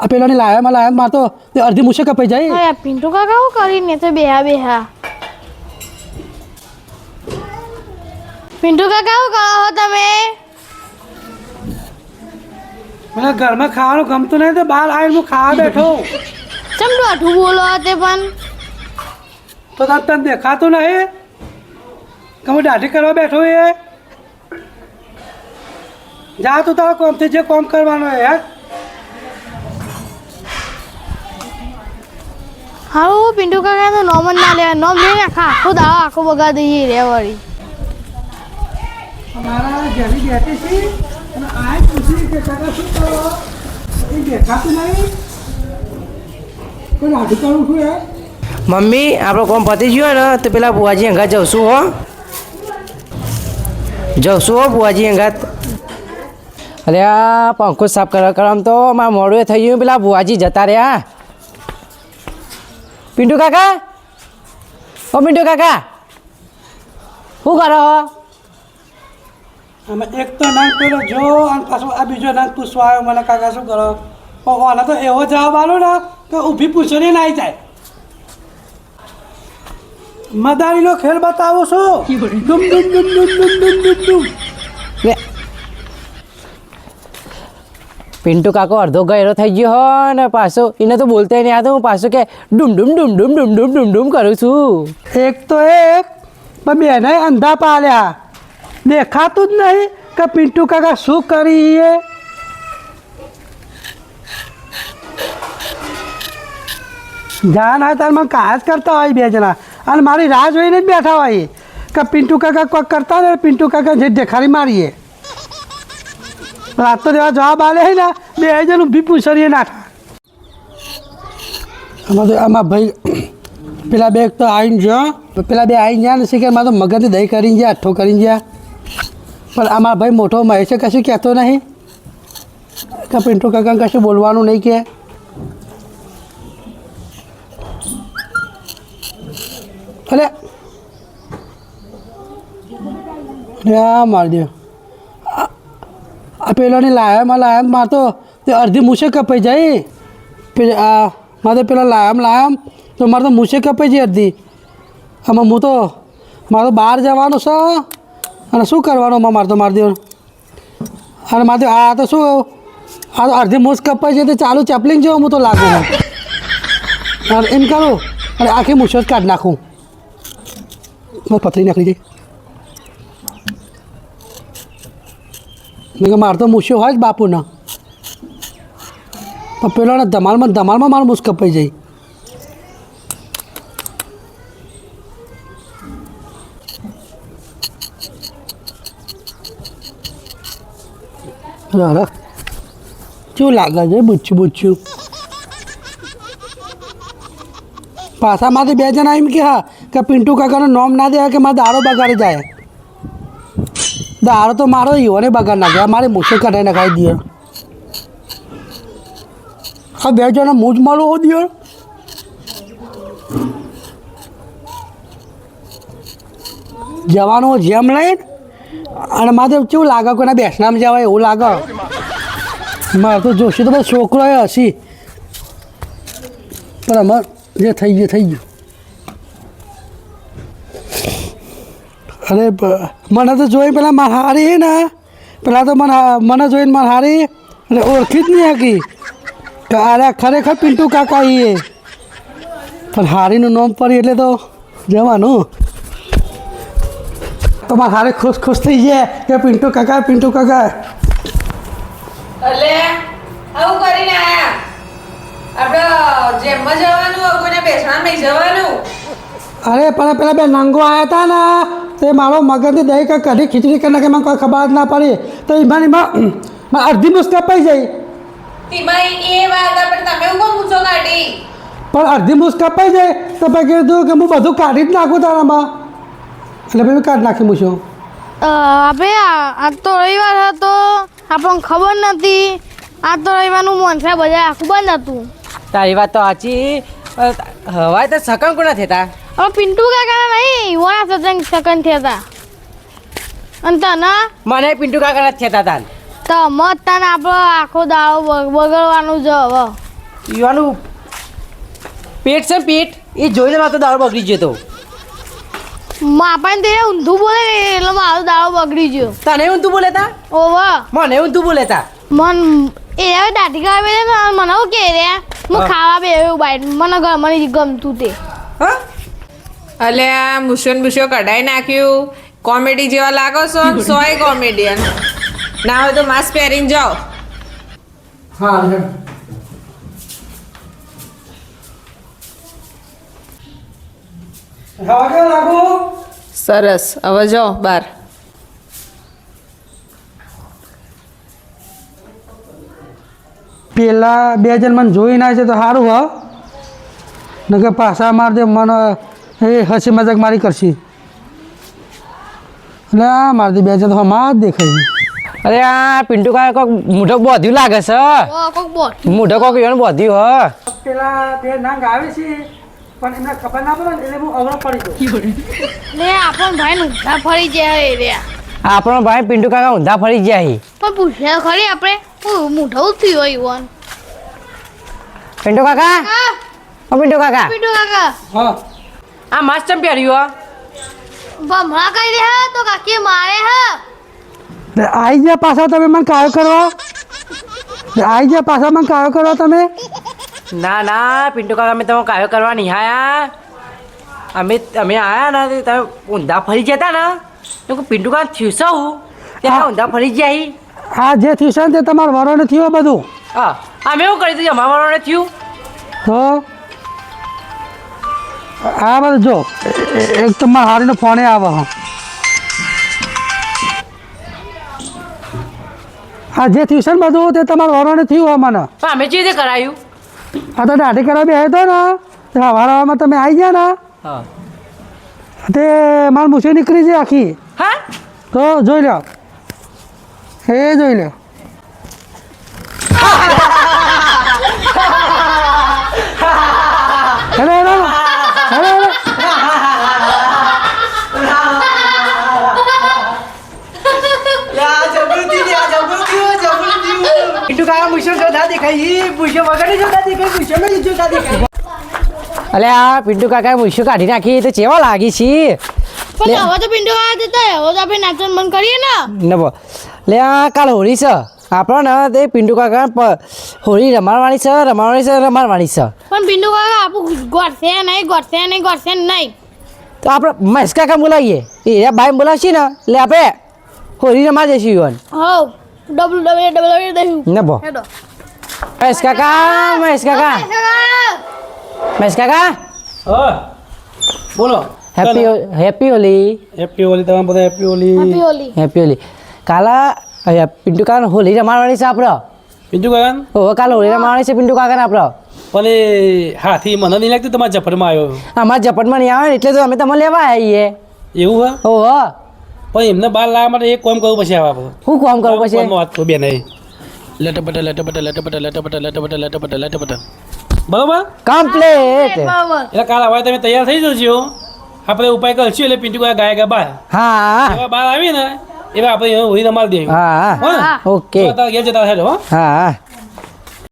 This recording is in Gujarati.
આ પેલાની લાયા માર તો અડધી મૂછે કપાઈ જાય. અરે પિન્ટુ કાકા હું કરીને તો બેહા પિન્ટુ કાકા શું કરો છો તમે? મને ઘરમાં ખાવાનું ગમતું નહીં તો બહાર આવીને હું ખાવા બેઠો. ચમ દોઢું બોલો તે પણ તો તને દેખાતું નહીં કે હું દાઢી કરવા બેઠો એ જા તું તારા કોમથી જે કોમ કરવાનો હે યાર. હારું પિન્ટુ કાકાનું નોમ જ ના લેવા નોમ લઈને આખો દાવો આખો બગાડી દઈએ રે વળી. મારા ઘરે બેઠી છે અને આ પૂછી કે કાકા શું કરો એ દેખાતું નહીં કોઈ દાઢી કરું છું યાર. મમ્મી આપણો કોમ પતી ગયો ને તો પેલા બુવાજી અંગાત જવશું હો બુવાજી અંગાત. અરે આ પંખો સાફ કરવામાં તો મારા મોડું થઈ ગયું પેલા બુવાજી જતા રહ્યા. પિન્ટુ કાકા પિન્ટુ કાકા શું કરો હો? આમાં એક તો નામ પેલો જો અને પાછો આ બીજો નામ પૂછવા આવ્યો મને કાકા શું કરો પણ આને તો એવો જવાબ આલો ને કે ઊભી પૂછોને ના આવી જાય. મદારીનો ખેલ બતાવો છો ડુમ ડુમ ડુમ ડુમ ડુમ ડુમ ડુમ ડુમ. પિન્ટુ કાકો અડધો ગયરો થઈ ગયો હો ને પાછો એને તો બોલતા નહીં આવતું હું પાછું કે ડુમ ડુમ ડુમ ડુમ ડુમ ડુમ ડુમ ડુમ કરું છું. એક તો એક પણ બેને અંધા પાડ્યા દેખાતું જ નહીં કે પિન્ટુ કાકા શું કરીએ. જાન હોય તાર મને કાજ કરતા હોય બે જણા અને મારી રાહ જોઈને જ બેઠા હોય કે પિન્ટુ કાકા કોઈ કરતા ને પિન્ટુ કાકા જે દેખાડી મારીએ. રાત તો જેવા જવાબ આલે છે ને બે જણ ઊભી પૂછડીએ નાઠા. આમાં ભાઈ પેલા બે તો આવીને જો પેલા બે આવીને ગયા ને કે મારે તો મગજથી દહીં કરીને ગયા અઠ્ઠો કરીને ગયા પણ અમારા ભાઈ મોટો મહેશે કશું કહેતો નહીં કે પિન્ટુ કાકા કશું બોલવાનું નહીં કે. અરે હા મારી દે આ પેલાની લાયામાં માર તો તે અડધી મૂછે કપાઈ જાય. મારે તો પેલા લાયામ તો મારે તો મૂછે કપાઈ જાય અડધી. આમાં હું તો મારે બહાર જવાનું છે અને શું કરવાનું મારે તો મારી દેવાનું અને મારે આ તો શું આ તો અડધી મૂછ કપાઈ જાય તો ચાલુ ચેપલિંગ જેવો હું તો લાગુ અને એમ કરું અને આખી મૂછો જ કાઢી નાખું પથરી નાખી જાય. મેં કે મારે તો મૂછ્યો હોય જ બાપુના પણ પેલો ધમાલમાં મારું મૂછ કપાઈ જાય. શું લાગે છે બુચ્છું પાછામાંથી બે જણા એમ કે હા કે પિન્ટુ કાકાનું નામ ના દેવાય કે મારો દાડો બગાડી જાય. દાડો તો મારો યુવાને બગાડ નાખે મારે મૂછે કાઢી નખાઈ દે. આ બે જણા મૂજ મારું હો દે જવાનું જેમ લઈને અને મારે તો કેવું લાગે કોઈના બેસનામાં જવાય એવું લાગે. મારે તો જોશી તો બસ છોકરો એ હસી પણ અમારે જે થઈ ગયું. અરે મને તો જોઈ પેલા મારી ને પેલા તો મને જોઈને મારી અને ઓળખી જ નહીં હતી કે અરે ખરેખર પિન્ટુ કાકા એ પણ હારીનું નામ પડી એટલે તો જવાનું તો મારે હારે ખુશ થઈ જાય કે પિન્ટુ કાકા એટલે આવું કરીને આયા આપણે જેમમાં જવાનું કોઈને બેસણામાં જવાનું. અરે પણ પેલા બે નંગો આવ્યા હતા ને તે મારો મગજથી દહીં કે કઢી ખીચડી કરીને કે મને કોઈ ખબર જ ના પડી તો એમાં અડધી મૂછ કપાઈ જાય. તેમાં એ વાત આપણે તમે એવું કોણ પૂછો કાઢી પણ અડધી મૂછ કપાઈ જાય તો પછી કીધું કે હું બધું કાઢી જ નાખું તારામાં એટલે પછી કાઢી નાખી મૂછો. આપણે આજ તો રવિવાર હતો આપણને ખબર નથી. આજ તો રવિવારનું મોનસા બજાર આખું બંધ હતું. તારી વાત તો સાચી હવાય તો સકન કોના થતા હવે પિન્ટુ કાકા નહીં યુવાના સગન થયા હતા અને તને મને પિન્ટુ કાકા નથી થતા તાન તો મત તને આપણો આખો દાડો બગડવાનું જ હવે યુવાનું પેટ છે પેટ એ જોઈને મારો તો દાડો બગડી ગયો તો માપાને તે ઊંધું બોલે ને એટલે મારો દાડો બગડી ગયો. તને ઊંધું બોલે તા ઓવા મને ઊંધું બોલે તા મન એ હવે દાઢી ખાવા બે ને મને હું કે રે હું ખાવા બે એવું બાઈટ મને મને ગમતું તે. હા અલ્યા મૂછો ને બૂછો કઢાઈ નાખ્યું કોમેડી જેવા લાગો છો ને સોય કોમેડિયન ના હોય તો માસ્ક પહેરીને જાઓ. હા હવા કેવું લાગુ? સરસ હવે જાઓ બાર. પેલા બે જણ મને જોઈ ના છે તો સારું હ નકર પાછા માર દે મને એ હસી મજાક મારી કરશી એટલે આ મારથી બે જણ તો માં જ દેખાય. અરે આ પિન્ટુ કા કોક મોઢો બોધ્યું લાગે છે કોક બોટ મોઢો કોક એનું બોધ્યું હ પેલા બે નાંગ આવે છે પણ એમને ખબર ના પડે ને એટલે હું અવળો પડી ગયો. ને આપણો ભાઈ ઊંધા ફરી જાય રે આપણો ભાઈ પિન્ટુ કાકા ઊંધા ફરી ગયા હી પણ પૂછ્યા ખરી આપણે મોઢું થયું હોય ઈવન. પિન્ટુ કાકા હા ઓ પિન્ટુ કાકા પીટુ કાકા હા આ માસ્ક ચમ પહેર્યું ભમરા કઈ દે હે તો કાકી મારે હે. આવી ગયા પાછા તમે મને કાયો કરવા આવી ગયા પાછા મને કાયો કરવા તમે. ના ના પિન્ટુ કાકા અમે તમે કાયો કરવા નહીં આયા અમે આયા ને તે તમે ઊંધા ફરી જતા ને તો પિન્ટુ કાકા થયું શું ત્યાં ઊંધા ફરી ગયા હી આ જે થયું છે ને તે તમારા વરોને થયું બધું હા અમે એવું કરી દીધું અમારા વાળાને થયું તો આ બધું જો એક તો મારા હારીનો ફોને આવે હા આ જે થયું છે ને બધું તે તમારા વરોને થયું હોય મને. પણ અમે જે રીતે કરાયું આ તો દાઢી કરવા બેહ્યો હતો ને તે હવારમાં તમે આવી ગયા ને હા તે મારી મૂછો નીકળી છે આખી હા તો જોઈ લો એ જોઈ લો. Hello hello hello hello Pintu કાકા મૂછો જોતા દેખાય મૂછો વગર જોતા દેખાય મૂછો નહીં જોતા દેખાય અલે આ પિન્ટુ કાકા મૂછો કાઢી નાખી તો ચેવા લાગી છે પણ હવે તો પિંડો આ જતા હવે તો આપણે નાચન બંધ કરીએ ને. નવો લે આ કાલ હોળી છે આપણો ને તે પિન્ટુ કાકા હોળી રમાડવાની છે પણ પિંડો કાકા આપણું ગોઠશે નહીં. તો આપણે મહેશ કાકા બોલાવીએ એ બાઈ બોલાવશી ને એટલે આપણે હોળી રમાડી દઈશું યુવાન હવ ડબલ દઈશું. નવો હેડો મહેશ કાકા હા બોલો હેપી હોલી હેપી હોલી તમે બધા happy Holi. Happy Holi. Happy Holi કાલા પિન્ટુ કાકા હોળી રમાડવાની છે આપણે બીજું કાકા હવે કાલે હોળી રમાડવાની છે પિન્ટુ કાકાને આપણે પણ એ હાથી મને નહીં લાગતું તમારા ઝપટમાં આવ્યો અમારા ઝપટમાં નહીં આવે ને એટલે તો અમે તમને લેવા આવીએ એવું હા ઓહો પણ એમને બહાર લાવવા માટે એક કામ કરવું પછી આવા શું કામ કરવું પછી વાત તો બેન લટપટ બરોબર કમ્પ્લીટ બરાબર. એટલે કાલ હવે તમે તૈયાર થઈ જજો આપણે ઉપાય કરશું એટલે પિન્ટુ કાકા ગાય ગયા બહાર હા એવા બહાર આવી ને એવા આપણે હોળી રમાડી દઈએ હા હા ઓકે ઘેર જતા હેડો હો હા